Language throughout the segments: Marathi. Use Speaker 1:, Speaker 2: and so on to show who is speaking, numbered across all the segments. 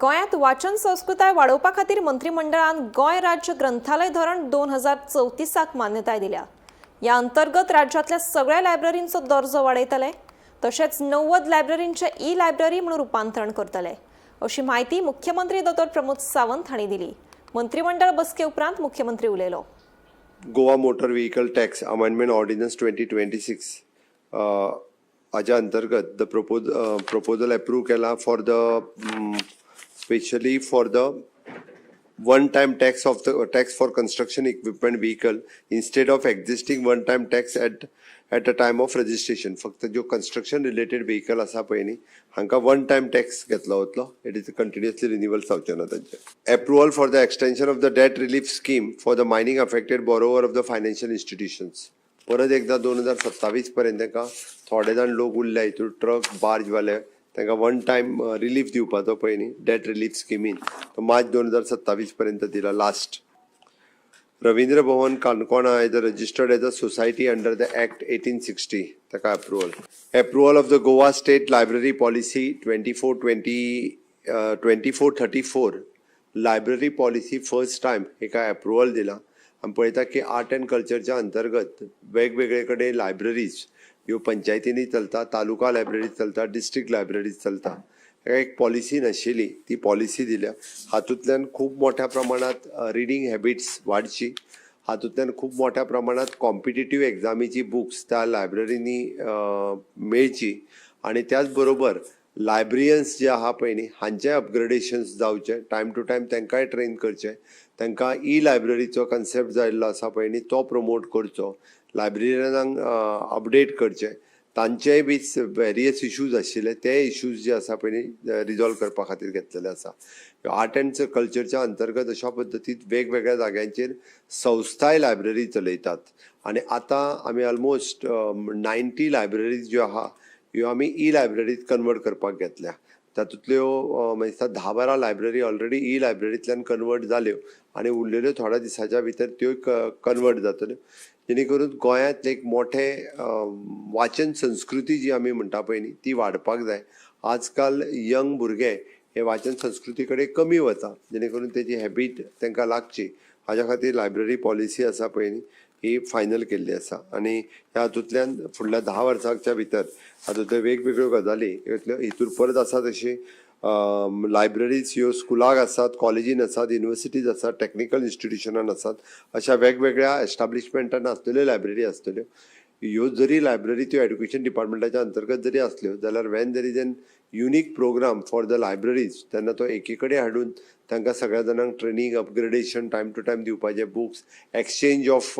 Speaker 1: गोंयांत वाचन संस्कृताय वाडोवपा खातीर मंत्रिमंडळान गोंय राज्य ग्रंथालय धोरण 2034 मान्यताय दिल्या। या अंतर्गत राज्यातल्या सगळ्या लायब्ररींचो दर्जो वाडयतले, तशेंच 90 लायब्ररींचे ई-लायब्ररी म्हणून रुपांतरण करतले, अशी माहिती मुख्यमंत्री डॉ. प्रमोद सावंत हांणी दिली। मंत्रिमंडळ बसके उपरांत मुख्यमंत्री उलयलो।
Speaker 2: Goa motor vehicle tax amendment ordnance 2026 हाच्या अंतर्गत द proposal अप्रूव्ह केला for the specially for the one time tax of the tax for construction equipment vehicle instead of existing one time tax at the time of registration. फक्त जो construction related vehicle असा पयनी हांका one time tax घेतलो वतलो. It is continuously renewal जावचेना तांचे. Approval for the extension of the debt relief scheme for the mining affected borrower of the financial institutions. परत एकदा 2027 पर्यंत तांकां थोडे जाण लोक उरले हितूर ट्रक बार्ज वाले तांकां वन टायम रिलीफ दिवपाचो पळय न्ही डेट रिलीफ स्किमीन तो मार्च 2027 पर्यंत दिला लास्ट. रवींद्र भवन काणकोणा is registered as a society under the act 1860 ताका approval of the Goa state library policy 2434 library policy first time हेका अप्रुवल दिला. आमी पळयता की आर्ट एंड कल्चरच्या अंतर्गत वेगवेगळे कडेन लायब्ररीज ह्यो पंचायतींनी चलता, तालुका लायब्ररी चलता, डिस्ट्रिक्ट लायब्ररीज चलता. एक पॉलिसी नाशिल्ली ती पॉलिसी दिल्या. हातूंतल्यान खूब मोठ्या प्रमाणात रिडींग हॅबिट्स वाडची, हातूंतल्यान खूब मोठ्या प्रमाणात कॉम्पिटिटीव एग्जामीची बुक्स त्या लायब्ररींनी मेळची आनी त्याच बरोबर लायब्रियन्स जे आहा पळय न्ही हांचे अपग्रेडेशन्स जावचे, टायम टू टायम तांकांय ट्रेन करचे, तांकां ई लायब्ररीचो कन्सेप्ट जाल्लो आसा पळय न्ही तो प्रमोट करचो, लायब्ररियनांक अपडेट करचे, तांचेय बी वेरियस इश्यूज आशिल्ले ते इश्यूज जे आसा पळय न्ही रिजॉल्व करपा खातीर घेतलेले आसा. आर्ट एंड कल्चरच्या अंतर्गत अशा पद्दतीन वेगवेगळ्या जाग्यांचेर संस्थाय लायब्ररी चलयतात आनी आतां आमी ऑलमोस्ट 90 लायब्ररीज ज्यो आहा ह्यो आमी ई लायब्ररीत कन्वर्ट करपाक घेतल्या. तातूंतल्यो म्हणजे 10-12 लायब्ररी ऑलरेडी ई लायब्ररींतल्यान कन्वर्ट जाल्यो आनी उरलेल्यो थोड्या दिसाच्या भितर त्यो कन्वर्ट जातल्यो, जेणे करून गोंयांत एक मोठे वाचन संस्कृती जी आमी म्हणटा पळय न्ही ती वाडपाक जाय. आजकाल यंग भुरगे हे वाचन संस्कृती कडेन कमी वता, जेणे करून तेजी हॅबीट तांकां लागची हाज्या खातीर लायब्ररी पॉलिसी आसा पळय न्ही ही फायनल केल्ली आसा. आनी ह्या हातूंतल्यान फुडल्या 10 वर्सांच्या भितर हातूंतल्यो वेगवेगळ्यो गजाली हितूर परत आसा तशी लायब्ररीज ह्यो स्कुलाक आसात, कॉलेजीन आसात, युनिवर्सिटीज आसात, टॅक्निकल इन्स्टिट्यूशनान आसात, अशा वेगवेगळ्या एस्टाब्लिशमेंटान आसलेल्यो लायब्ररी आसतल्यो. ह्यो जरी लायब्ररी त्यो एड्युकेशन डिपार्टमेंटाच्या अंतर्गत जरी आसल्यो जाल्यार when there is an unique programme for the libraries तेन्ना तो एके कडेन हाडून तांकां सगळ्या जाणांक training, upgradation, time to time दिवपाचे, बुक्स एक्सचेंज ऑफ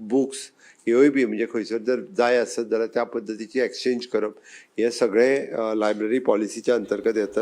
Speaker 2: बुक्स ह्योय बी म्हणजे खंयसर जर जाय आसत जाल्यार त्या पद्दतीची एक्सचेंज करप हे सगळे लायब्ररी पॉलिसीच्या अंतर्गत येतात.